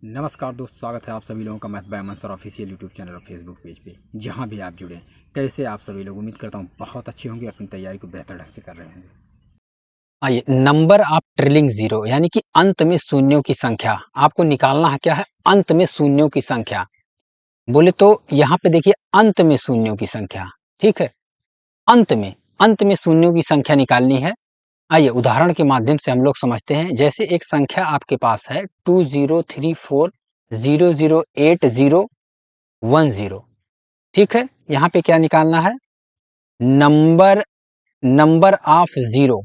नमस्कार दोस्त, स्वागत है आप सभी लोगों का मैथ बाय अमन सर ऑफिशियल यूट्यूब चैनल और फेसबुक पेज पे, जहां भी आप जुड़े। कैसे आप सभी लोग? उम्मीद करता हूं बहुत अच्छे होंगे, अपनी तैयारी को बेहतर ढंग से कर रहे होंगे। आइए, नंबर ऑफ ट्रिलिंग जीरो यानी कि अंत में शून्यों की संख्या आपको निकालना है। क्या है? अंत में शून्यों की संख्या। बोले तो यहाँ पे देखिए, अंत में शून्यों की संख्या। ठीक है, अंत में शून्यों की संख्या निकालनी है। आइए उदाहरण के माध्यम से हम लोग समझते हैं। जैसे एक संख्या आपके पास है 2034008010। ठीक है, यहाँ पे क्या निकालना है? Number number of zero.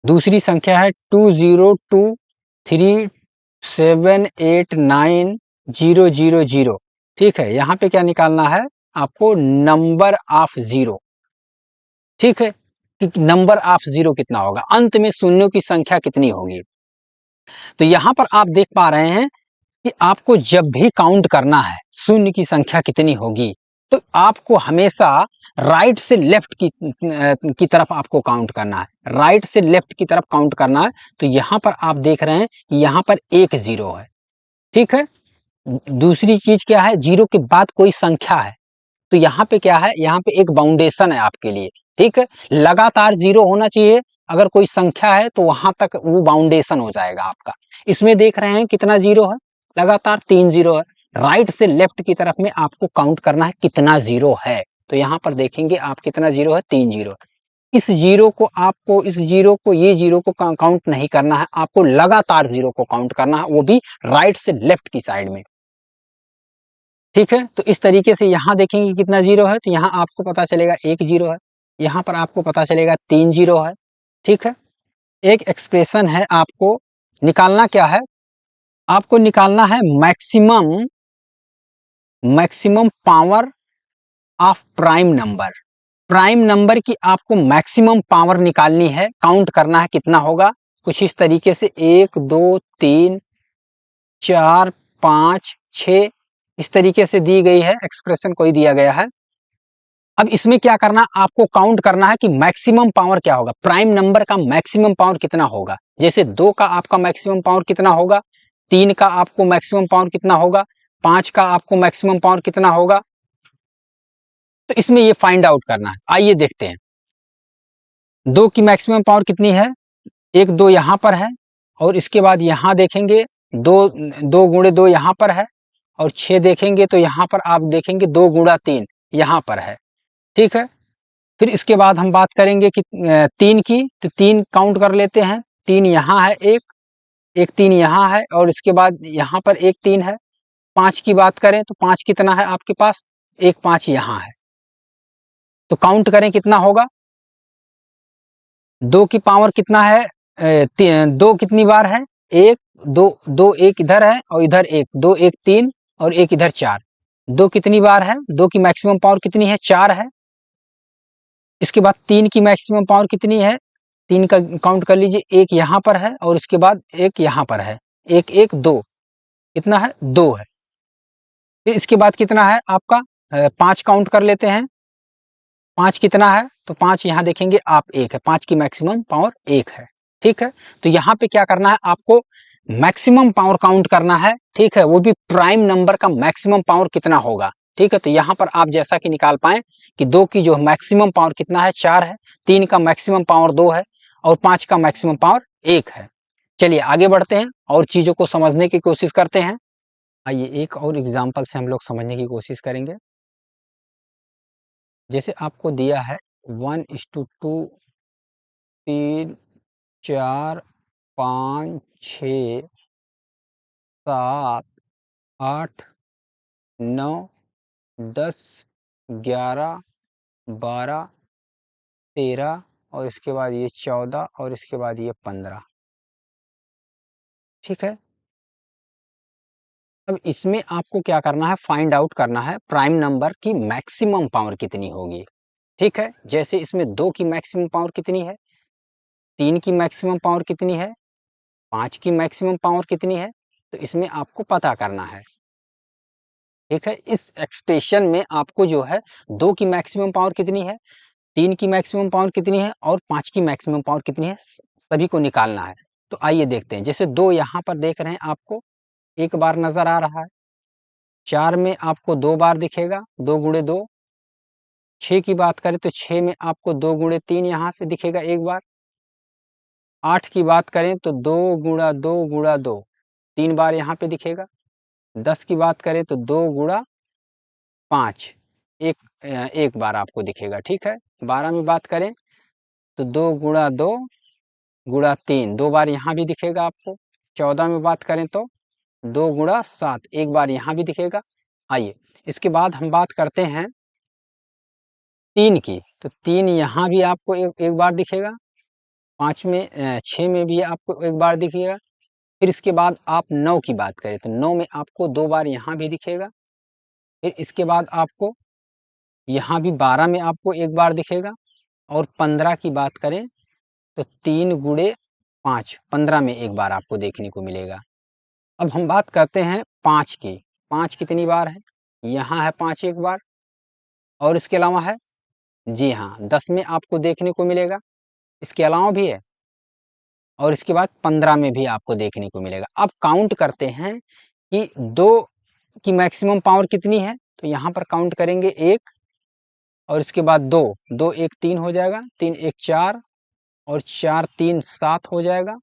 दूसरी संख्या है 2023789000। ठीक है, यहाँ पे क्या निकालना है आपको? Number of zero. ठीक है, कि नंबर ऑफ जीरो कितना होगा, अंत में शून्यों की संख्या कितनी होगी। तो यहाँ पर आप देख पा रहे हैं कि आपको जब भी काउंट करना है शून्य की संख्या कितनी होगी, तो आपको हमेशा राइट से लेफ्ट की तरफ आपको काउंट करना है। राइट से लेफ्ट की तरफ काउंट करना है। तो यहाँ पर आप देख रहे हैं कि यहाँ पर एक जीरो है। ठीक है, दूसरी चीज क्या है? जीरो के बाद कोई संख्या है, तो यहाँ पे क्या है? यहाँ पे एक बाउंडेशन है आपके लिए। ठीक है, लगातार जीरो होना चाहिए। अगर कोई संख्या है तो वहां तक वो बाउंडेशन हो जाएगा आपका। इसमें देख रहे हैं कितना जीरो है? लगातार 3 जीरो है। राइट से लेफ्ट की तरफ में आपको काउंट करना है कितना जीरो है। तो यहाँ पर देखेंगे आप कितना जीरो है? 3 जीरो। इस जीरो को आपको ये जीरो को काउंट नहीं करना है, आपको लगातार जीरो को काउंट करना है, वो भी राइट से लेफ्ट की साइड में। ठीक है, तो इस तरीके से यहाँ देखेंगे कितना जीरो है, तो यहाँ आपको पता चलेगा एक जीरो है। यहाँ पर आपको पता चलेगा 3 जीरो है। ठीक है, एक एक्सप्रेशन है, आपको निकालना क्या है? आपको निकालना है maximum power of prime number. Prime number की आपको मैक्सिमम पावर निकालनी है, काउंट करना है कितना होगा। कुछ इस तरीके से 1 2 3 4 5 6 इस तरीके से दी गई है, एक्सप्रेशन कोई दिया गया है। अब इसमें क्या करना, आपको काउंट करना है कि मैक्सिमम पावर क्या होगा, प्राइम नंबर का मैक्सिमम पावर कितना होगा। जैसे 2 का आपका मैक्सिमम पावर कितना होगा, 3 का आपको मैक्सिमम पावर कितना होगा, 5 का आपको मैक्सिमम पावर कितना होगा। तो इसमें ये फाइंड आउट करना है। आइए देखते हैं, 2 की मैक्सिमम पावर कितनी है? 1 2 यहाँ पर है, और इसके बाद यहाँ देखेंगे 2 2 गुणे 2 यहाँ पर है, और 6 देखेंगे तो यहाँ पर आप देखेंगे 2 गुणा 3 यहाँ पर है। ठीक है, फिर इसके बाद हम बात करेंगे कि 3 की, तो 3 काउंट कर लेते हैं। 3 यहाँ है, एक 3 यहाँ है, और इसके बाद यहाँ पर एक 3 है। 5 की बात करें तो 5 कितना है आपके पास? एक 5 यहाँ है। तो काउंट करें कितना होगा। 2 की पावर कितना है? 2 कितनी बार है? 1 2 2 एक इधर है और इधर एक, 2 1 3 और एक इधर 4। 2 कितनी बार है? 2 की मैक्सिमम पावर कितनी है? 4 है। इसके बाद 3 की मैक्सिमम पावर कितनी है? 3 का काउंट कर लीजिए, एक यहाँ पर है और उसके बाद एक यहाँ पर है। एक एक 2, कितना है? 2 है। फिर इसके बाद कितना है आपका? 5 काउंट कर लेते हैं। 5 कितना है? तो 5 यहाँ देखेंगे आप, 1 है। 5 की मैक्सिमम पावर 1 है। ठीक है, तो यहाँ पे क्या करना है आपको? मैक्सिमम पावर काउंट करना है। ठीक है, वो भी प्राइम नंबर का मैक्सिमम पावर कितना होगा। ठीक है, तो यहाँ पर आप जैसा कि निकाल पाए कि 2 की जो मैक्सिमम पावर कितना है? 4 है। 3 का मैक्सिमम पावर 2 है, और 5 का मैक्सिमम पावर 1 है। चलिए आगे बढ़ते हैं और चीजों को समझने की कोशिश करते हैं। आइए एक और एग्जाम्पल से हम लोग समझने की कोशिश करेंगे। जैसे आपको दिया है 1:2, 3 4 5 6 7 8 9 10 11 12 13 और इसके बाद ये 14 और इसके बाद ये 15। ठीक है, अब इसमें आपको क्या करना है? फाइंड आउट करना है प्राइम नंबर की मैक्सिमम पावर कितनी होगी। ठीक है, जैसे इसमें 2 की मैक्सिमम पावर कितनी है, 3 की मैक्सिमम पावर कितनी है, 5 की मैक्सिमम पावर कितनी है, तो इसमें आपको पता करना है। ठीक है, इस एक्सप्रेशन में आपको जो है 2 की मैक्सिमम पावर कितनी है, 3 की मैक्सिमम पावर कितनी है और 5 की मैक्सिमम पावर कितनी है, सभी को निकालना है। तो आइए देखते हैं। जैसे 2 यहाँ पर देख रहे हैं आपको, 1 बार नजर आ रहा है। 4 में आपको 2 बार दिखेगा, 2 गुणे 2। 6 की बात करें तो 6 में आपको 2 गुणे 3 यहाँ पे दिखेगा 1 बार। 8 की बात करें तो 2 गुणा 2 गुणा 2 3 बार यहाँ पे दिखेगा। 10 की बात करें तो 2 गुणा 5 एक बार आपको दिखेगा, ठीक है। 12 में बात करें तो 2 गुणा 2 गुणा 3 2 बार यहाँ भी दिखेगा आपको। 14 में बात करें तो 2 गुणा 7 1 बार यहाँ भी दिखेगा। आइए इसके बाद हम बात करते हैं 3 की, तो 3 यहाँ भी आपको एक बार दिखेगा। 5 में 6 में भी आपको 1 बार दिखेगा। फिर इसके बाद आप 9 की बात करें तो 9 में आपको 2 बार यहाँ भी दिखेगा। फिर इसके बाद आपको यहाँ भी 12 में आपको 1 बार दिखेगा। और 15 की बात करें तो 3 गुणे 5 15 में 1 बार आपको देखने को मिलेगा। अब हम बात करते हैं 5 की। 5 कितनी बार है? यहाँ है 5 1 बार। और इसके अलावा है, जी हाँ, 10 में आपको देखने को मिलेगा। इसके अलावा भी है और इसके बाद 15 में भी आपको देखने को मिलेगा। अब काउंट करते हैं कि 2 की मैक्सिमम पावर कितनी है, तो यहाँ पर काउंट करेंगे 1 और इसके बाद 2 2 1 3 हो जाएगा, 3 1 4 और 4 3 7 हो जाएगा,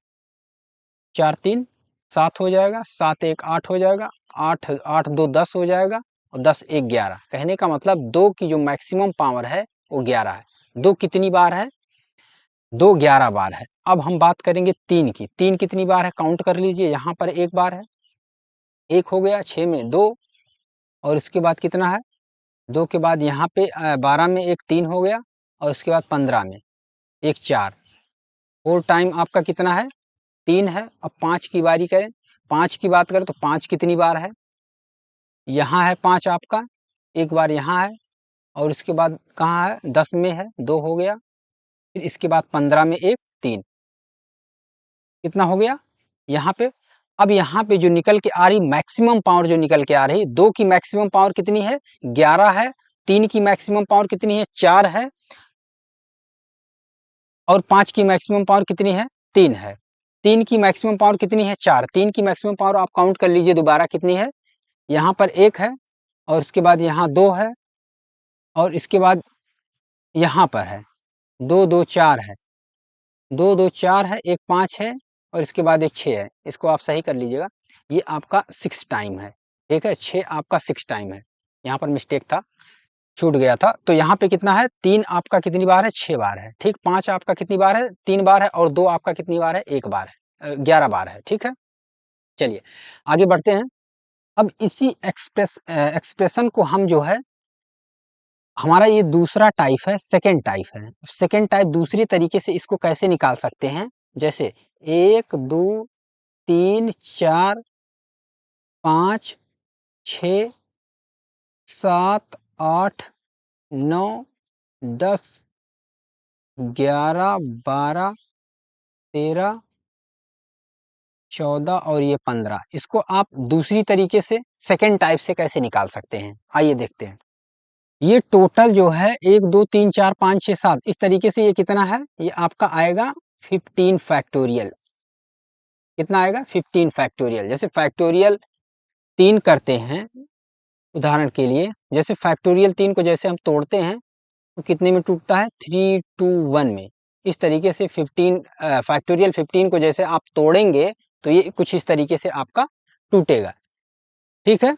4 3 7 हो जाएगा, 7 1 8 हो जाएगा, 8 8 2 10 हो जाएगा और 10 1 11। कहने का मतलब 2 की जो मैक्सिमम पावर है वो 11 है। 2 कितनी बार है? 2 11 बार है। अब हम बात करेंगे 3 की। 3 कितनी बार है? काउंट कर लीजिए। यहाँ पर 1 बार है, 1 हो गया। 6 में 2 और इसके बाद कितना है? 2 के बाद यहाँ पे 12 में 1 3 हो गया और उसके बाद 15 में 1 4 और टाइम आपका कितना है? 3 है। अब 5 की बारी करें। 5 की बात करें तो 5 कितनी बार है? यहाँ है 5 आपका, 1 बार यहाँ है और उसके बाद कहाँ है? 10 में है, 2 हो गया। फिर इसके बाद 15 में 1 3 कितना हो गया यहाँ पे? अब यहाँ पे जो निकल के आ रही मैक्सिमम पावर, जो निकल के आ रही, 2 की मैक्सिमम पावर कितनी है? 11 है। 3 की मैक्सिमम पावर कितनी है? 4 है। और 5 की मैक्सिमम पावर कितनी है? 3 है। 3 की मैक्सिमम पावर कितनी है? 4। 3 की मैक्सिमम पावर आप काउंट कर लीजिए दोबारा कितनी है? यहाँ पर 1 है और उसके बाद यहाँ 2 है और इसके बाद यहाँ पर है 2 2 4 है, 2 2 4 है, 1 5 है और इसके बाद 1 6 है। इसको आप सही कर लीजिएगा। ये आपका 6 टाइम है, ठीक है। 6 आपका 6 टाइम है। यहाँ पर मिस्टेक था, छूट गया था। तो यहाँ पे कितना है? 3 आपका कितनी बार है? 6 बार है, ठीक। 5 आपका कितनी बार है? 3 बार है और 2 आपका कितनी बार है? 1 बार है, 11 बार है, ठीक है। चलिए आगे बढ़ते हैं। अब इसी एक्सप्रेशन को हम जो है, हमारा ये दूसरा टाइप है, सेकेंड टाइप है। सेकेंड टाइप दूसरी तरीके से इसको कैसे निकाल सकते हैं? जैसे 1 2 3 4 5 6 7 8 9 10 11 12 13 14 और ये 15। इसको आप दूसरी तरीके से सेकेंड टाइप से कैसे निकाल सकते हैं? आइए देखते हैं। ये टोटल जो है 1 2 3 4 5 6 7, इस तरीके से ये कितना है? ये आपका आएगा 15 फैक्टोरियल। कितना आएगा? 15 फैक्टोरियल। जैसे फैक्टोरियल 3 करते हैं, उदाहरण के लिए जैसे फैक्टोरियल 3 को जैसे हम तोड़ते हैं तो कितने में टूटता है? 3 2 1 में। इस तरीके से 15 फैक्टोरियल 15 को जैसे आप तोड़ेंगे तो ये कुछ इस तरीके से आपका टूटेगा, ठीक है।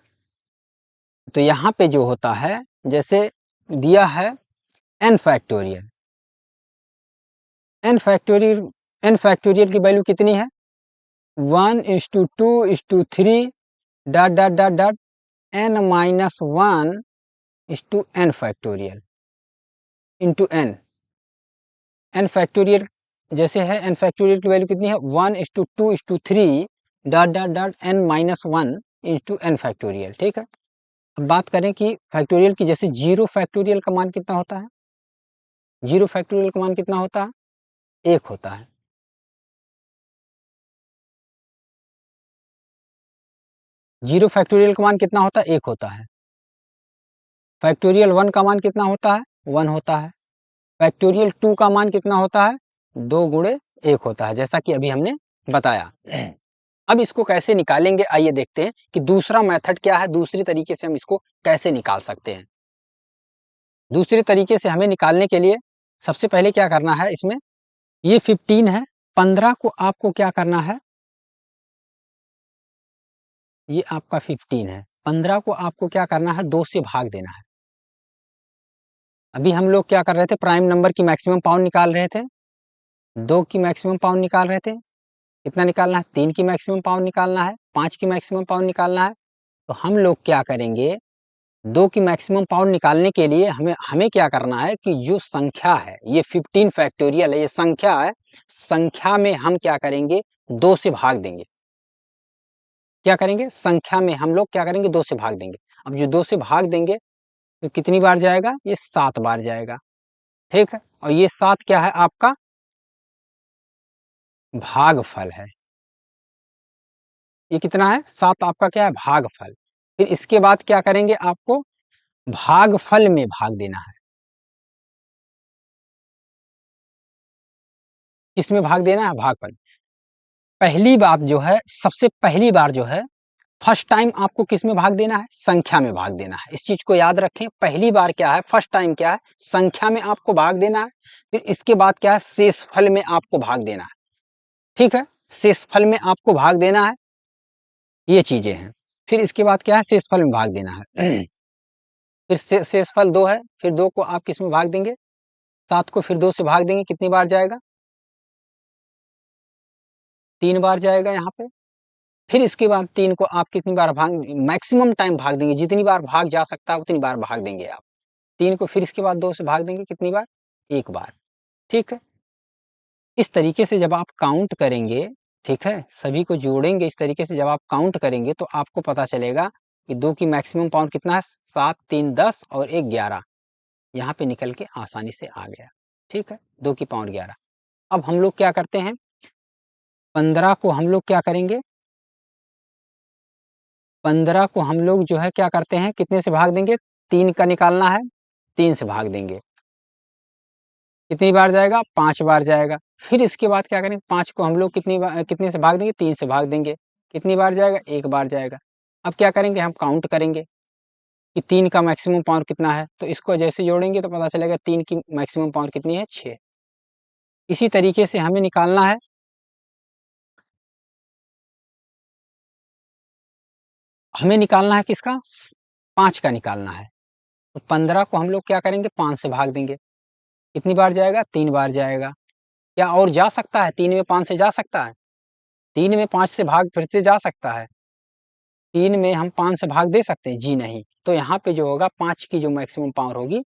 तो यहाँ पे जो होता है, जैसे दिया है n फैक्टोरियल, n फैक्टोरियल की वैल्यू कितनी है? 1:2:3 dot dot dot dot n-1 n factorial into n factorial जैसे है। n फैक्टोरियल की वैल्यू कितनी है? 1:2:3 dot dot dot n-1 into n factorial, ठीक है। अब बात करें कि फैक्टोरियल की, जैसे 0 फैक्टोरियल का मान कितना होता है? 0 फैक्टोरियल का मान कितना होता है? 1 होता है। 0 फैक्टोरियल का मान कितना होता है? 1 होता है। फैक्टोरियल 1 का मान कितना होता है? 1 होता है। फैक्टोरियल 2 का मान कितना होता है? 2 गुणे 1 होता है, जैसा कि अभी हमने बताया। अब इसको कैसे निकालेंगे, आइए देखते हैं कि दूसरा मेथड क्या है, दूसरे तरीके से हम इसको कैसे निकाल सकते हैं। दूसरे तरीके से हमें निकालने के लिए सबसे पहले क्या करना है, इसमें ये 15 है, 15 को आपको क्या करना है, ये आपका 15 है, 15 को आपको क्या करना है, 2 से भाग देना है। अभी हम लोग क्या कर रहे थे, प्राइम नंबर की मैक्सिमम पावर निकाल रहे थे, 2 की मैक्सिमम पावर निकाल रहे थे, कितना निकालना है, 3 की मैक्सिमम पावर निकालना है, 5 की मैक्सिमम पावर निकालना है। तो हम लोग क्या करेंगे, 2 की मैक्सिमम पावर निकालने के लिए हमें हमें क्या करना है कि जो संख्या है, ये 15 फैक्टोरियल है, ये संख्या है, संख्या में हम क्या करेंगे, 2 से भाग देंगे। क्या करेंगे, संख्या में हम लोग क्या करेंगे, 2 से भाग देंगे। अब जो 2 से भाग देंगे तो कितनी बार जाएगा, ये 7 बार जाएगा, ठीक है। और ये 7 क्या है, आपका भागफल है। ये कितना है, 7 आपका क्या है, भागफल। फिर इसके बाद क्या करेंगे, आपको भागफल में भाग देना है। किसमें भाग देना है, भागफल। पहली बात जो है, सबसे पहली बार जो है, फर्स्ट टाइम आपको किस में भाग देना है, संख्या में भाग देना है। इस चीज को याद रखें, पहली बार क्या है, फर्स्ट टाइम क्या है, संख्या में आपको भाग देना है। फिर इसके बाद क्या है, शेषफल में आपको भाग देना है, ठीक है। शेषफल में आपको भाग देना है, ये चीजें हैं। फिर इसके बाद क्या है, शेषफल में भाग देना है। फिर शेषफल 2 है, फिर 2 को आप किस में भाग देंगे, 7 को फिर 2 से भाग देंगे, कितनी बार जाएगा, 3 बार जाएगा यहाँ पे। फिर इसके बाद 3 को आप कितनी बार भाग, मैक्सिमम टाइम भाग देंगे, जितनी बार भाग जा सकता है उतनी बार भाग देंगे आप। 3 को फिर इसके बाद 2 से भाग देंगे, कितनी बार, 1 बार, ठीक है। इस तरीके से जब आप काउंट करेंगे, ठीक है, सभी को जोड़ेंगे, इस तरीके से जब आप काउंट करेंगे तो आपको पता चलेगा कि 2 की मैक्सिमम पावर कितना है, 7, 3, 10 और 1, 11। यहाँ पे निकल के आसानी से आ गया, ठीक है, 2 की पावर 11। अब हम लोग क्या करते हैं, 15 को हम लोग क्या करेंगे, 15 को हम लोग जो है क्या करते हैं, कितने से भाग देंगे, 3 का निकालना है, 3 से भाग देंगे, कितनी बार जाएगा, 5 बार जाएगा। फिर इसके बाद क्या करेंगे, 5 को हम लोग कितने से भाग देंगे, 3 से भाग देंगे, कितनी बार जाएगा, 1 बार जाएगा। अब क्या करेंगे, हम काउंट करेंगे कि 3 का मैक्सिमम पावर कितना है, तो इसको जैसे जोड़ेंगे तो पता चलेगा 3 की मैक्सिमम पावर कितनी है, 6। इसी तरीके से हमें निकालना है, हमें निकालना है किसका, 5 का निकालना है। तो 15 को हम लोग क्या करेंगे, 5 से भाग देंगे, कितनी बार जाएगा, 3 बार जाएगा। क्या और जा सकता है, 3 में 5 से जा सकता है, 3 में 5 से भाग फिर से जा सकता है, 3 में हम 5 से भाग दे सकते हैं, जी नहीं। तो यहाँ पे जो होगा, 5 की जो मैक्सिमम पावर होगी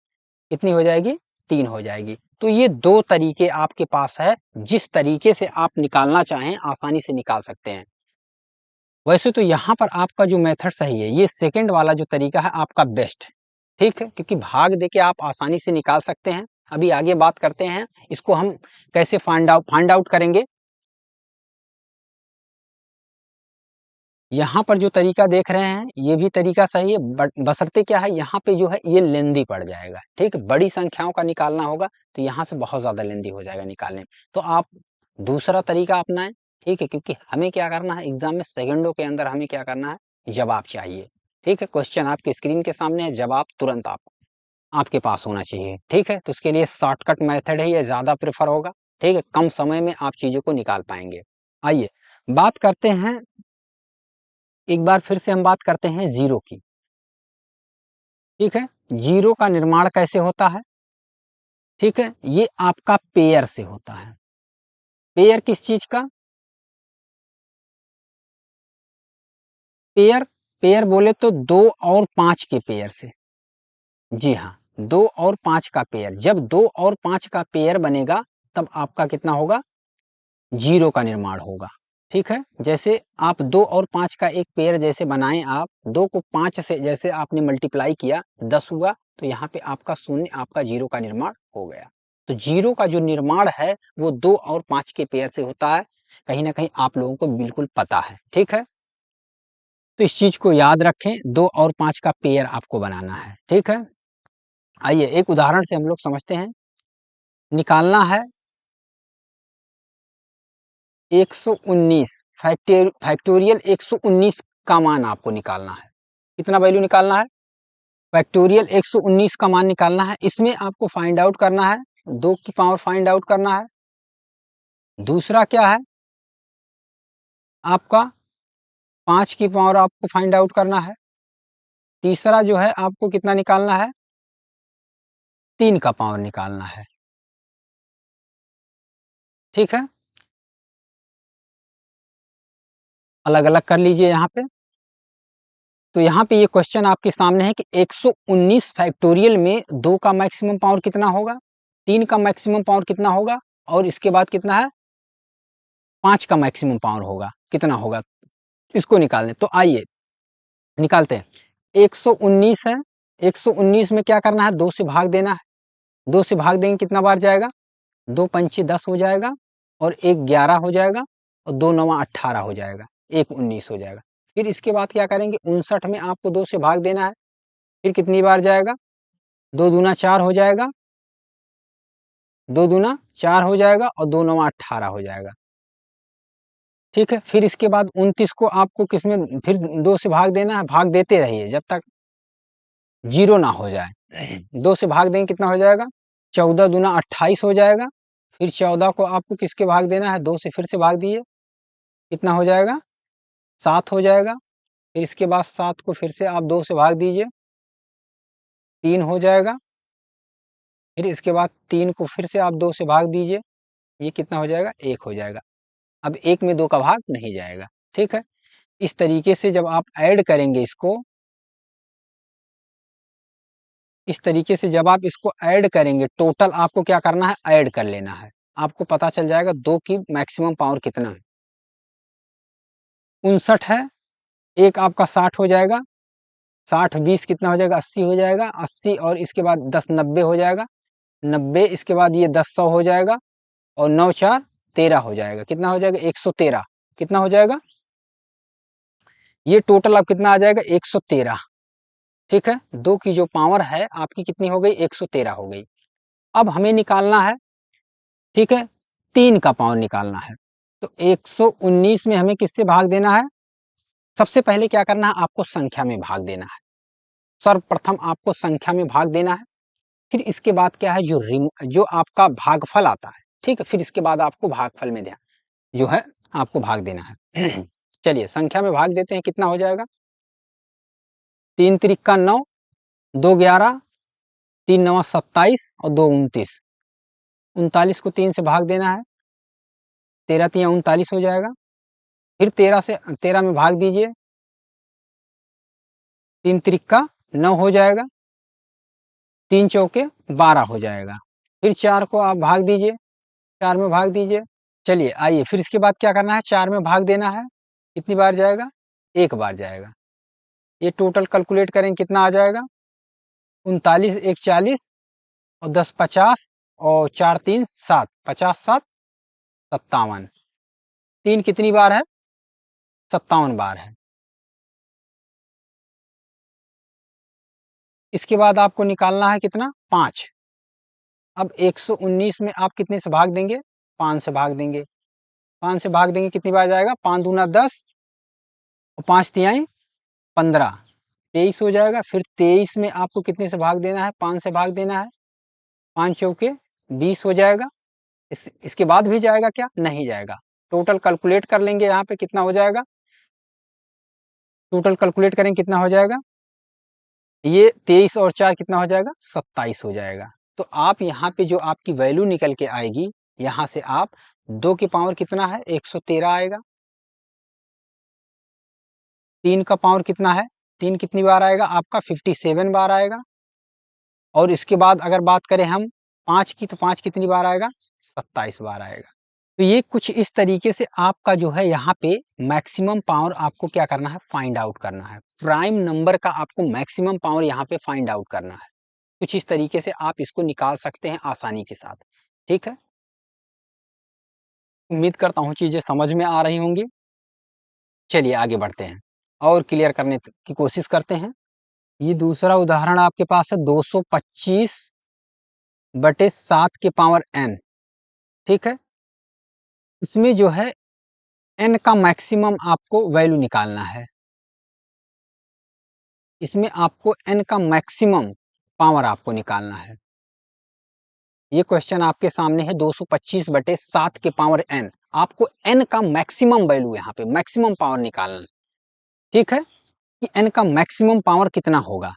कितनी हो जाएगी, 3 हो जाएगी। तो ये 2 तरीके आपके पास है, जिस तरीके से आप निकालना चाहें आसानी से निकाल सकते हैं। वैसे तो यहाँ पर आपका जो मेथड सही है, ये सेकंड वाला जो तरीका है आपका बेस्ट है, ठीक है, क्योंकि भाग देके आप आसानी से निकाल सकते हैं। अभी आगे बात करते हैं, इसको हम कैसे फाइंड आउट करेंगे। यहाँ पर जो तरीका देख रहे हैं, ये भी तरीका सही है, बट बशर्ते क्या है, यहाँ पे जो है ये लेंदी पड़ जाएगा, ठीक है, बड़ी संख्याओं का निकालना होगा तो यहाँ से बहुत ज्यादा लेंदी हो जाएगा निकालने में। तो आप दूसरा तरीका अपनाएं, ठीक है, क्योंकि हमें क्या करना है, एग्जाम में सेकंडों के अंदर हमें क्या करना है, जवाब चाहिए, ठीक है। क्वेश्चन आपके स्क्रीन के सामने है, जवाब तुरंत आपके पास होना चाहिए, ठीक है। तो उसके लिए शॉर्टकट मेथड है, ये ज्यादा प्रेफर होगा, ठीक है, कम समय में आप चीजों को निकाल पाएंगे। आइए बात करते हैं, एक बार फिर से हम बात करते हैं जीरो की, ठीक है। जीरो का निर्माण कैसे होता है, ठीक है, ये आपका पेयर से होता है। पेयर किस चीज का, पेयर, पेयर बोले तो 2 और 5 के पेयर से, जी हाँ, 2 और 5 का पेयर, जब 2 और 5 का पेयर बनेगा तब आपका कितना होगा, जीरो का निर्माण होगा, ठीक है। जैसे आप 2 और 5 का एक पेयर जैसे बनाएं, आप 2 को 5 से जैसे आपने मल्टीप्लाई किया, 10 हुआ, तो यहाँ पे आपका शून्य, आपका जीरो का निर्माण हो गया। तो जीरो का जो निर्माण है वो 2 और 5 के पेयर से होता है, कहीं ना कहीं आप लोगों को बिल्कुल पता है, ठीक है। तो इस चीज को याद रखें, 2 और 5 का पेयर आपको बनाना है, ठीक है। आइए एक उदाहरण से हम लोग समझते हैं, निकालना है 119 फैक्टोरियल 119 का मान आपको निकालना है। कितना वैल्यू निकालना है? फैक्टोरियल 119 का मान निकालना है। इसमें आपको फाइंड आउट करना है 2 की पावर फाइंड आउट करना है। दूसरा क्या है आपका 5 की पावर आपको फाइंड आउट करना है। तीसरा जो है आपको कितना निकालना है? 3 का पावर निकालना है। ठीक है, अलग अलग कर लीजिए यहाँ पे। तो यहाँ पे ये क्वेश्चन आपके सामने है कि 119 फैक्टोरियल में 2 का मैक्सिमम पावर कितना होगा, 3 का मैक्सिमम पावर कितना होगा और इसके बाद कितना है 5 का मैक्सिमम पावर होगा, कितना होगा, इसको निकालने। तो आइए निकालते हैं। 119 है, 119 में क्या करना है 2 से भाग देना है। 2 से भाग देंगे कितना बार जाएगा, 2 पंचे 10 हो जाएगा और 1 11 हो जाएगा और 2 नवा 18 हो जाएगा, 1 19 हो जाएगा। फिर इसके बाद क्या करेंगे 59 में आपको 2 से भाग देना है। फिर कितनी बार जाएगा, 2 दूना 4 हो जाएगा, 2 दूना 4 हो जाएगा और 2 नवा 18 हो जाएगा। ठीक है, फिर इसके बाद 29 को आपको किसमें फिर 2 से भाग देना है, भाग देते रहिए जब तक 0 ना हो जाए। 2 से भाग देंगे कितना हो जाएगा, 14 दूना 28 हो जाएगा। फिर 14 को आपको किसके भाग देना है, 2 से फिर से भाग दिए, कितना हो जाएगा 7 हो जाएगा। फिर इसके बाद 7 को फिर से आप 2 से भाग दीजिए, 3 हो जाएगा। फिर इसके बाद 3 को फिर से आप 2 से भाग दीजिए, ये कितना हो जाएगा 1 हो जाएगा। अब 1 में 2 का भाग नहीं जाएगा। ठीक है, इस तरीके से जब आप ऐड करेंगे इसको, इस तरीके से जब आप इसको ऐड करेंगे, टोटल आपको क्या करना है ऐड कर लेना है। आपको पता चल जाएगा 2 की मैक्सिमम पावर कितना है। 59 है, एक आपका 60 हो जाएगा, 60 20 कितना हो जाएगा 80 हो जाएगा, 80 और इसके बाद 10 90 हो जाएगा, 90 इसके बाद ये 10 100 हो जाएगा और 9 4 13 हो जाएगा, कितना हो जाएगा 113, कितना हो जाएगा ये टोटल अब कितना आ जाएगा 113। ठीक है, 2 की जो पावर है आपकी कितनी हो गई 113 हो गई। अब हमें निकालना है, ठीक है, 3 का पावर निकालना है। तो 119 में हमें किससे भाग देना है, सबसे पहले क्या करना है आपको संख्या में भाग देना है। सर्वप्रथम आपको संख्या में भाग देना है। फिर इसके बाद क्या है जो आपका भागफल आता है, ठीक है, फिर इसके बाद आपको भागफल में ध्यान जो है आपको भाग देना है। चलिए संख्या में भाग देते हैं, कितना हो जाएगा 3 त्रिका 9, 2 11, 3 9 27 और 2 29। 39 को 3 से भाग देना है, 13 3 39 हो जाएगा। फिर 13 में भाग दीजिए, 3 त्रिका 9 हो जाएगा, 3 चौके 12 हो जाएगा। फिर 4 को आप भाग दीजिए, 4 में भाग दीजिए। चलिए आइए फिर इसके बाद क्या करना है 4 में भाग देना है, कितनी बार जाएगा 1 बार जाएगा। ये टोटल कैलकुलेट करें कितना आ जाएगा 39 1 40 और 10 50 और 4 3 7, 50 7 57। 3 कितनी बार है 57 बार है। इसके बाद आपको निकालना है कितना 5। अब 119 में आप कितने से भाग देंगे 5 से भाग देंगे, 5 से भाग देंगे कितनी बार जाएगा 5 दूना 10 और 5 तिहाई 15, 23 हो जाएगा। फिर 23 में आपको कितने से भाग देना है 5 से भाग देना है, 5 चौके 20 हो जाएगा। इसके बाद भी जाएगा क्या नहीं जाएगा। टोटल कैलकुलेट कर लेंगे यहाँ पे कितना हो जाएगा, टोटल कैलकुलेट करें कितना हो जाएगा, ये 23 और 4 कितना हो जाएगा 27 हो जाएगा। तो आप यहाँ पे जो आपकी वैल्यू निकल के आएगी, यहाँ से आप 2 की पावर कितना है 113 आएगा। 3 का पावर कितना है, 3 कितनी बार आएगा आपका 57 बार आएगा। और इसके बाद अगर बात करें हम 5 की, तो 5 कितनी बार आएगा 27 बार आएगा। तो ये कुछ इस तरीके से आपका जो है यहाँ पे मैक्सिमम पावर आपको क्या करना है फाइंड आउट करना है। प्राइम नंबर का आपको मैक्सिमम पावर यहाँ पे फाइंड आउट करना है। कुछ इस तरीके से आप इसको निकाल सकते हैं आसानी के साथ। ठीक है, उम्मीद करता हूँ चीजें समझ में आ रही होंगी। चलिए आगे बढ़ते हैं और क्लियर करने की कोशिश करते हैं। ये दूसरा उदाहरण आपके पास है 225 बटे 7 के पावर n। ठीक है, इसमें जो है n का मैक्सिमम आपको वैल्यू निकालना है। इसमें आपको n का मैक्सिमम पावर आपको निकालना है। ये क्वेश्चन आपके सामने है 225/7 के पावर n। आपको n का मैक्सिमम वैल्यू यहाँ पे मैक्सिमम पावर निकालना है। ठीक है कि n का मैक्सिमम पावर कितना होगा।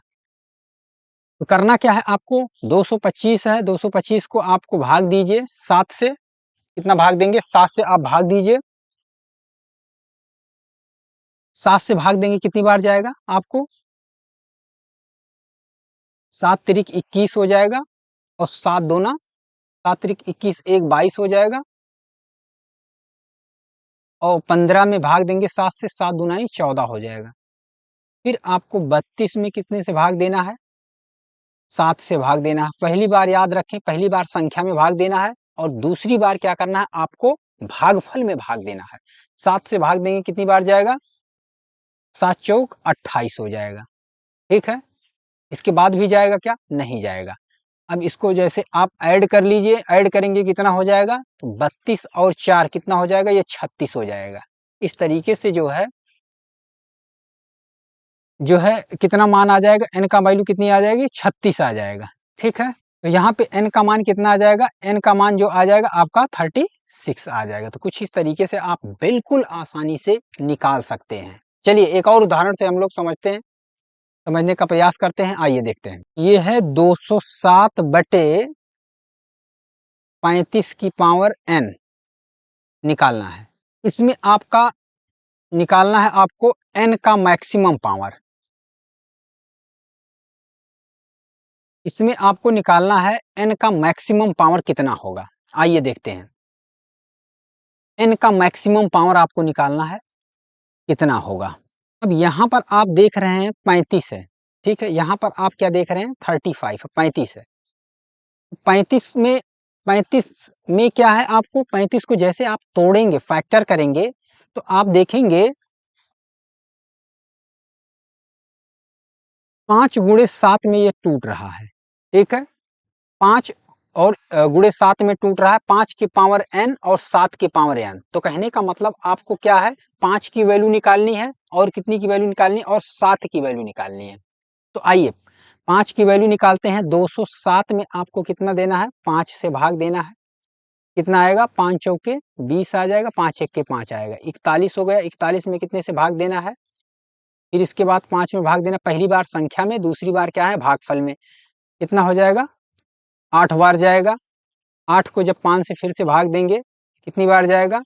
तो करना क्या है आपको, 225 है, 225 को आपको भाग दीजिए 7 से। कितना भाग देंगे, 7 से आप भाग दीजिए। 7 से भाग देंगे कितनी बार जाएगा आपको, 7 तिरिक 21 हो जाएगा और 7 दूना 7 तिरिक 21 एक 22 हो जाएगा और 15 में भाग देंगे 7 से, 7 दूनाई 14 हो जाएगा। फिर आपको 32 में कितने से भाग देना है, 7 से भाग देना है। पहली बार याद रखें, पहली बार संख्या में भाग देना है और दूसरी बार क्या करना है आपको, भागफल में भाग देना है। 7 से भाग देंगे कितनी बार जाएगा, 7 चौक 28 हो जाएगा। ठीक है, इसके बाद भी जाएगा क्या, नहीं जाएगा। अब इसको जैसे आप ऐड कर लीजिए, ऐड करेंगे कितना हो जाएगा, तो 32 और 4 कितना हो जाएगा, ये 36 हो जाएगा। इस तरीके से जो है कितना मान आ जाएगा, n का वैल्यू कितनी आ जाएगी, 36 आ जाएगा। ठीक है, तो यहाँ पे n का मान कितना आ जाएगा, n का मान जो आ जाएगा आपका 36 आ जाएगा। तो कुछ इस तरीके से आप बिल्कुल आसानी से निकाल सकते हैं। चलिए एक और उदाहरण से हम लोग समझने का प्रयास करते हैं, आइए देखते हैं। ये है 207/35 की पावर n निकालना है। इसमें आपका निकालना है आपको n का मैक्सिमम पावर। इसमें आपको निकालना है n का मैक्सिमम पावर कितना होगा, आइए देखते हैं। n का मैक्सिमम पावर आपको निकालना है कितना होगा। अब यहाँ पर आप देख रहे हैं 35 है, ठीक है, यहाँ पर आप क्या देख रहे हैं 35, 35 है। 35 में क्या है, आपको 35 को जैसे आप तोड़ेंगे, फैक्टर करेंगे, तो आप देखेंगे 5 गुणे 7 में ये टूट रहा है। ठीक है, 5 और गुणे 7 में टूट रहा है, 5 की पावर n और 7 की पावर n। तो कहने का मतलब आपको क्या है, 5 की वैल्यू निकालनी है और कितनी की वैल्यू निकालनी है, और 7 की वैल्यू निकालनी है। तो आइए 5 की वैल्यू निकालते हैं। 207 में आपको कितना देना है, 5 से भाग देना है। कितना आएगा, 5 चौके 20 आ जाएगा, 5 एक के 5 आएगा, 41 हो गया। 41 में कितने से भाग देना है, फिर इसके बाद 5 में भाग देना, पहली बार संख्या में, दूसरी बार क्या है, भागफल में। कितना हो जाएगा, 8 बार जाएगा। 8 को जब 5 से फिर से भाग देंगे कितनी बार जाएगा,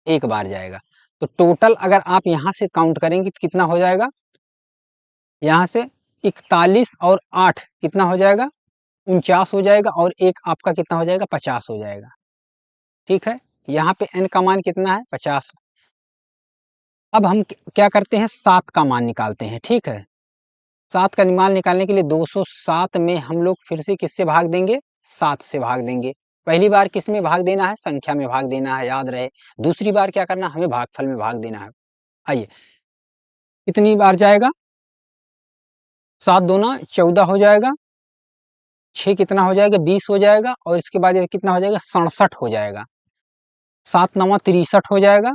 एक बार जाएगा। तो टोटल अगर आप यहाँ से काउंट करेंगे तो कितना हो जाएगा, यहाँ से 41 और 8 कितना हो जाएगा, 49 हो जाएगा, और एक आपका कितना हो जाएगा, 50 हो जाएगा। ठीक है, यहाँ पे n का मान कितना है, 50। अब हम क्या करते हैं, 7 का मान निकालते हैं। ठीक है, 7 का मान निकालने के लिए 207 में हम लोग फिर से किससे भाग देंगे, 7 से भाग देंगे। पहली बार किस में भाग देना है, संख्या में भाग देना है, याद रहे। दूसरी बार क्या करना, हमें भागफल में भाग देना है। आइए कितनी बार जाएगा, 7 दूना 14 हो जाएगा, 6 कितना हो जाएगा, 20 हो जाएगा, और इसके बाद ये कितना हो जाएगा, 67 हो जाएगा। 7 नवा 63 हो जाएगा,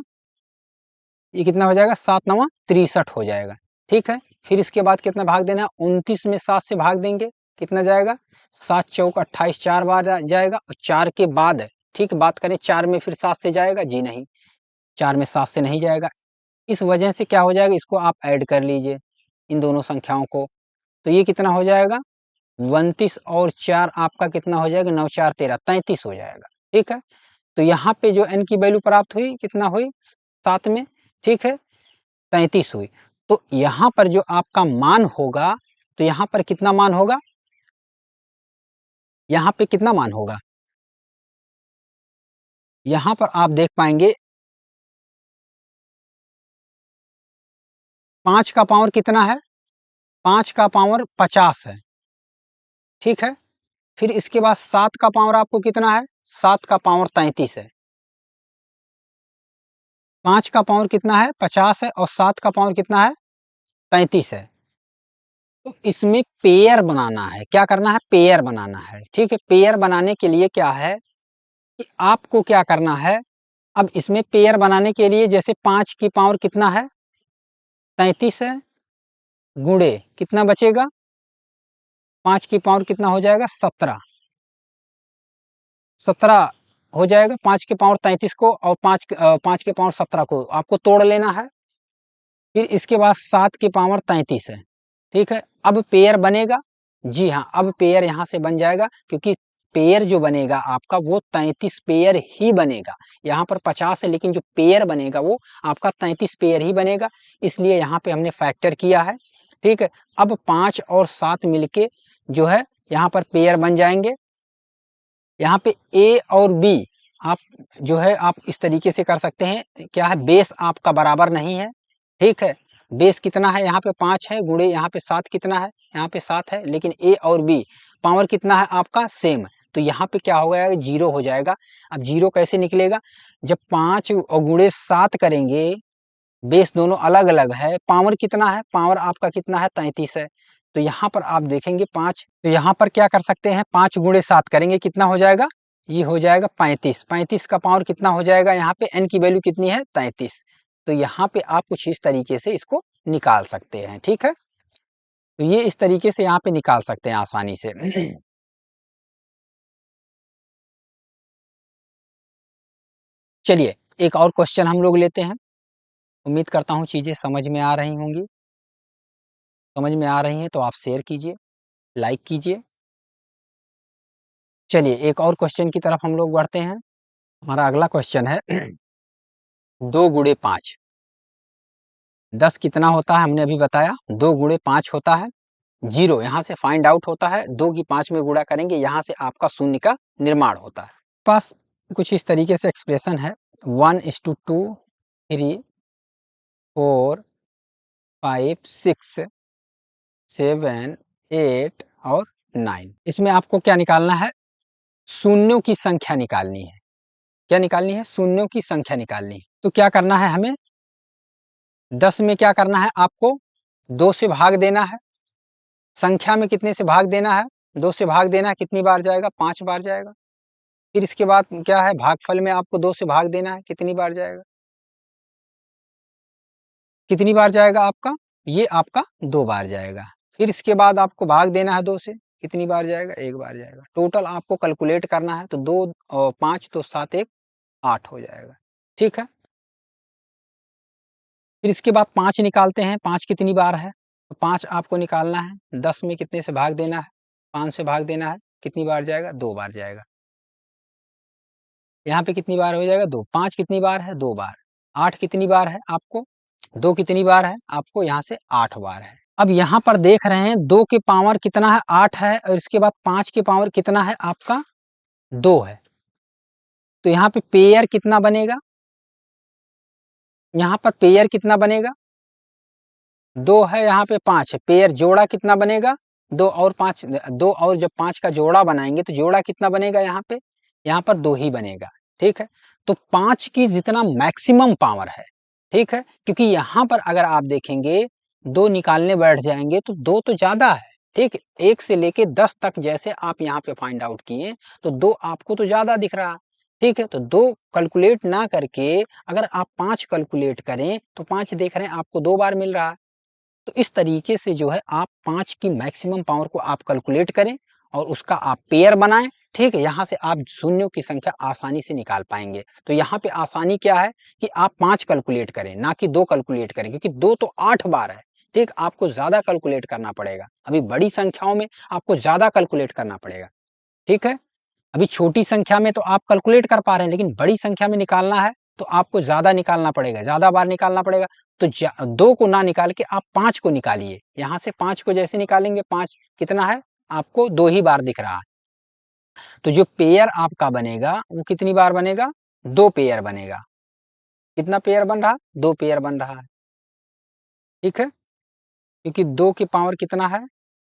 ये कितना हो जाएगा, 7 नवा 63 हो जाएगा। ठीक है, फिर इसके बाद कितना भाग देना है, 29 में 7 से भाग देंगे, कितना जाएगा, 7 चौक 28, 4 बार जाएगा। और 4 के बाद ठीक बात करें, 4 में फिर 7 से जाएगा, जी नहीं, 4 में 7 से नहीं जाएगा। इस वजह से क्या हो जाएगा, इसको आप ऐड कर लीजिए इन दोनों संख्याओं को। तो ये कितना हो जाएगा, 29 और 4 आपका कितना हो जाएगा, 9 4 13 33 हो जाएगा। ठीक है, तो यहाँ पे जो n की वैल्यू प्राप्त हुई, कितना हुई, 7 में, ठीक है, 33 हुई। तो यहाँ पर जो आपका मान होगा, तो यहाँ पर कितना मान होगा, यहाँ पे कितना मान होगा, यहाँ पर आप देख पाएंगे 5 का पावर कितना है, 5 का पावर 50 है। ठीक है, फिर इसके बाद 7 का पावर आपको कितना है, 7 का पावर 33 है। 5 का पावर कितना है, 50 है, और 7 का पावर कितना है, 33 है। तो इसमें पेयर बनाना है, क्या करना है, पेयर बनाना है। ठीक है, पेयर बनाने के लिए क्या है कि आपको क्या करना है, अब इसमें पेयर बनाने के लिए जैसे 5 की पावर कितना है 33 है, गुणे कितना बचेगा 5 की पावर कितना हो जाएगा 17 हो जाएगा। 5 के पावर 33 को और 5 के पावर 17 को आपको तोड़ लेना है। फिर इसके बाद 7 की पावर 33 है, ठीक है। अब पेयर बनेगा, जी हाँ, अब पेयर यहाँ से बन जाएगा क्योंकि पेयर जो बनेगा आपका वो 33 पेयर ही बनेगा। यहाँ पर 50 है लेकिन जो पेयर बनेगा वो आपका 33 पेयर ही बनेगा, इसलिए यहाँ पे हमने फैक्टर किया है, ठीक है। अब 5 और 7 मिलके जो है यहाँ पर पेयर बन जाएंगे। यहाँ पे ए और बी आप जो है आप इस तरीके से कर सकते हैं, क्या है बेस आपका बराबर नहीं है, ठीक है। बेस कितना है यहाँ पे 5 है, गुणे यहाँ पे 7 कितना है, यहाँ पे 7 है, लेकिन ए और बी पावर कितना है आपका सेम, तो यहाँ पे क्या हो गया 0 हो जाएगा। अब 0 कैसे निकलेगा, जब 5 और गुणे 7 करेंगे, बेस दोनों अलग अलग है, पावर कितना है, पावर आपका कितना है 33 है, तो यहाँ पर आप देखेंगे 5, तो यहाँ पर क्या कर सकते हैं 5 गुणे 7 करेंगे कितना हो जाएगा, ये हो जाएगा 35। 35 का पावर कितना हो जाएगा, यहाँ पे n की वैल्यू कितनी है 33, तो यहाँ पे आप कुछ इस तरीके से इसको निकाल सकते हैं, ठीक है। तो ये इस तरीके से यहाँ पे निकाल सकते हैं आसानी से। चलिए एक और क्वेश्चन हम लोग लेते हैं। उम्मीद करता हूँ चीजें समझ में आ रही होंगी। समझ में आ रही हैं तो आप शेयर कीजिए, लाइक कीजिए। चलिए एक और क्वेश्चन की तरफ हम लोग बढ़ते हैं। हमारा अगला क्वेश्चन है 2 गुणे 5, 10 कितना होता है हमने अभी बताया, 2 गुणे 5 होता है 0, यहाँ से फाइंड आउट होता है, 2 की 5 में गुणा करेंगे, यहाँ से आपका शून्य का निर्माण होता है। पास कुछ इस तरीके से एक्सप्रेशन है 1:2, 3, 4, 5, 6, 7, 8 और 9। इसमें आपको क्या निकालना है, शून्यों की संख्या निकालनी है। क्या निकालनी है, शून्यों की संख्या निकालनी है। तो क्या करना है हमें, 10 में क्या करना है आपको 2 से भाग देना है। संख्या में कितने से भाग देना है, 2 से भाग देना है, कितनी बार जाएगा 5 बार जाएगा। फिर इसके बाद क्या है, भागफल में आपको 2 से भाग देना है, कितनी बार जाएगा, कितनी बार जाएगा आपका, ये आपका 2 बार जाएगा। फिर इसके बाद आपको भाग देना है 2 से, कितनी बार जाएगा, 1 बार जाएगा। टोटल आपको कैलकुलेट करना है, तो 2 और 5 तो 7 1 8 हो जाएगा, ठीक है। फिर इसके बाद 5 निकालते हैं, 5 कितनी बार है, तो 5 आपको निकालना है, 10 में कितने से भाग देना है, 5 से भाग देना है, कितनी बार जाएगा, 2 बार जाएगा। यहाँ पे कितनी बार हो जाएगा 2, 5 कितनी बार है 2 बार, 8 कितनी बार है आपको, 2 कितनी बार है आपको, यहाँ से 8 बार है। अब यहाँ पर देख रहे हैं 2 के पावर कितना है 8 है, और इसके बाद 5 के पावर कितना है आपका 2 है, तो यहाँ पे पेयर कितना बनेगा, यहाँ पर पेयर कितना बनेगा 2 है, यहाँ पे 5 है, पेयर जोड़ा कितना बनेगा 2 और 5, 2 और जब 5 का जोड़ा बनाएंगे तो जोड़ा कितना बनेगा यहाँ पर 2 ही बनेगा, ठीक है। तो 5 की जितना मैक्सिमम पावर है, ठीक है, क्योंकि यहाँ पर अगर आप देखेंगे 2 निकालने बैठ जाएंगे तो 2 तो ज्यादा है, ठीक, 1 से लेके 10 तक जैसे आप यहाँ पे फाइंड आउट किए तो 2 आपको तो ज्यादा दिख रहा है, ठीक है। तो 2 कैलकुलेट ना करके अगर आप 5 कैलकुलेट करें तो 5 देख रहे हैं आपको 2 बार मिल रहा है। तो इस तरीके से जो है आप 5 की मैक्सिमम पावर को आप कैलकुलेट करें और उसका आप पेयर बनाएं, ठीक है। यहाँ से आप शून्यों की संख्या आसानी से निकाल पाएंगे। तो यहाँ पे आसानी क्या है कि आप 5 कैलकुलेट करें, ना कि 2 कैलकुलेट करें, क्योंकि 2 तो 8 बार है, ठीक, आपको ज्यादा कैलकुलेट करना पड़ेगा। अभी बड़ी संख्याओं में आपको ज्यादा कैलकुलेट करना पड़ेगा, ठीक है। अभी छोटी संख्या में तो आप कैलकुलेट कर पा रहे हैं, लेकिन बड़ी संख्या में निकालना है तो आपको ज्यादा निकालना पड़ेगा, ज्यादा बार निकालना पड़ेगा। तो 2 को ना निकाल के आप 5 को निकालिए। यहाँ से 5 को जैसे निकालेंगे, 5 कितना है आपको 2 ही बार दिख रहा है, तो जो पेयर आपका बनेगा वो कितनी बार बनेगा, 2 पेयर बनेगा। कितना पेयर बन रहा, 2 पेयर बन रहा है, ठीक है। क्योंकि 2 की पावर कितना है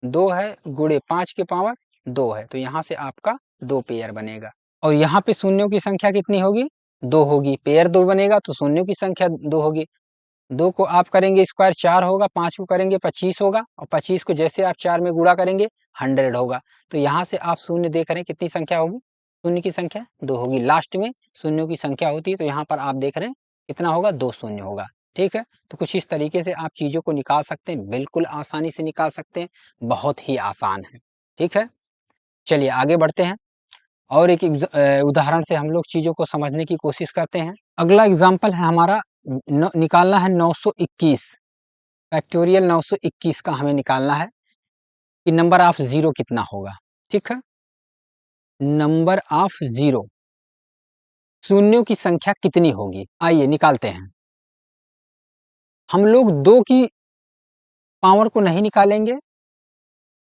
2 है, गुणे 5 की पावर 2 है, तो यहाँ से आपका 2 पेयर बनेगा। और यहाँ पे शून्यों की संख्या कितनी होगी 2 होगी, पेयर 2 बनेगा तो शून्यों की संख्या 2 होगी। 2 को आप करेंगे स्क्वायर 4 होगा, 5 को करेंगे 25 होगा, और 25 को जैसे आप 4 में गुणा करेंगे 100 होगा। तो यहाँ से आप शून्य देख रहे हैं कितनी संख्या होगी शून्य की संख्या 2 होगी, लास्ट में शून्यों की संख्या होती है, तो यहाँ पर आप देख रहे हैं कितना होगा, 2 शून्य होगा। ठीक है, तो कुछ इस तरीके से आप चीज़ों को निकाल सकते हैं, बिल्कुल आसानी से निकाल सकते हैं, बहुत ही आसान है। ठीक है, चलिए आगे बढ़ते हैं और एक उदाहरण से हम लोग चीज़ों को समझने की कोशिश करते हैं। अगला एग्जाम्पल है हमारा निकालना है 921, फैक्टोरियल 921 का हमें निकालना है कि नंबर ऑफ जीरो कितना होगा। ठीक है, नंबर ऑफ जीरो, शून्यों की संख्या कितनी होगी, आइए निकालते हैं। हम लोग 2 की पावर को नहीं निकालेंगे,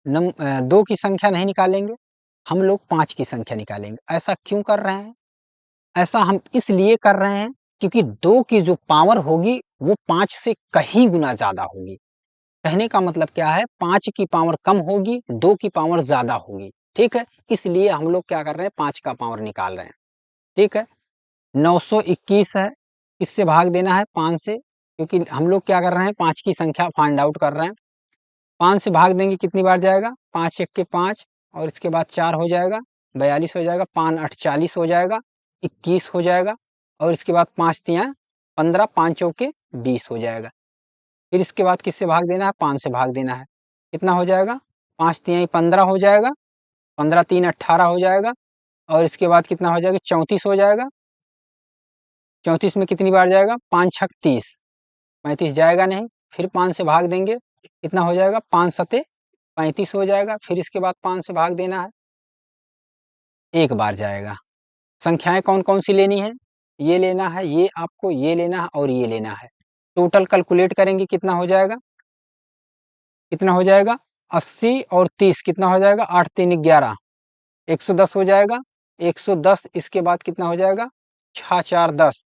2 की संख्या नहीं निकालेंगे, हम लोग 5 की संख्या निकालेंगे। ऐसा क्यों कर रहे हैं? ऐसा हम इसलिए कर रहे हैं क्योंकि 2 की जो पावर होगी वो 5 से कहीं गुना ज्यादा होगी। कहने का मतलब क्या है, 5 की पावर कम होगी, 2 की पावर ज्यादा होगी। ठीक है, इसलिए हम लोग क्या कर रहे हैं, 5 का पावर निकाल रहे हैं। ठीक है, 921 है, किससे भाग देना है, 5 से, क्योंकि हम लोग क्या कर रहे हैं, 5 की संख्या फाइंड आउट कर रहे हैं। 5 से भाग देंगे कितनी बार जाएगा, 5 एक के 5 और इसके बाद 4 हो जाएगा, 42 हो जाएगा, 5 8 40 हो जाएगा, 21 हो जाएगा और इसके बाद 5 तियां 15, 5 चौके 20 हो जाएगा। फिर इसके बाद किससे भाग देना है, 5 से भाग देना है, कितना हो जाएगा, 5 तिहाई 15 हो जाएगा, 15 3 18 हो जाएगा और इसके बाद कितना हो जाएगा, 34 हो जाएगा। 34 में कितनी बार जाएगा, 5 छक 30, 35 जाएगा नहीं, फिर 5 से भाग देंगे, कितना हो जाएगा, 5 सते 35 हो जाएगा। फिर इसके बाद 5 से भाग देना है, एक बार जाएगा। संख्याएं कौन कौन सी लेनी है, ये लेना है, ये आपको ये लेना है और ये लेना है। टोटल कैलकुलेट करेंगे कितना हो जाएगा, कितना हो जाएगा, 80 और 30 कितना हो जाएगा, 8 3 11, 110 हो जाएगा। 110 इसके बाद कितना हो जाएगा, 6 4 10,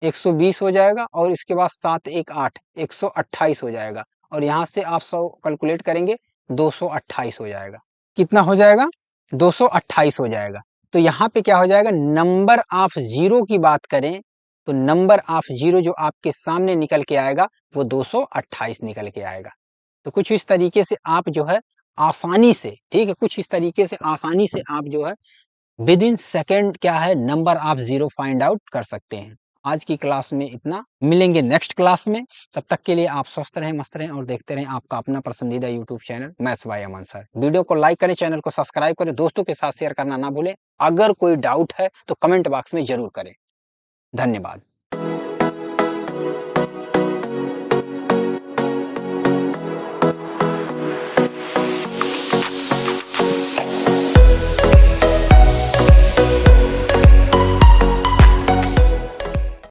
120 हो जाएगा और इसके बाद 7 1 8, 128 हो जाएगा। और यहाँ से आप 100 कैलकुलेट करेंगे, 228 हो जाएगा। कितना हो जाएगा, 228 हो जाएगा। तो यहाँ पे क्या हो जाएगा, नंबर ऑफ जीरो की बात करें तो नंबर ऑफ जीरो जो आपके सामने निकल के आएगा वो 228 निकल के आएगा। तो कुछ इस तरीके से आप जो है आसानी से, ठीक है, कुछ इस तरीके से आसानी से आप जो है विद इन सेकेंड क्या है, number of zero find out कर सकते हैं। आज की क्लास में इतना, मिलेंगे नेक्स्ट क्लास में। तब तक के लिए आप स्वस्थ रहें, मस्त रहें और देखते रहें आपका अपना पसंदीदा YouTube channel maths by Aman sir. Video को लाइक करें, चैनल को सब्सक्राइब करें, दोस्तों के साथ शेयर करना ना भूलें। अगर कोई डाउट है तो कमेंट बॉक्स में जरूर करें। धन्यवाद।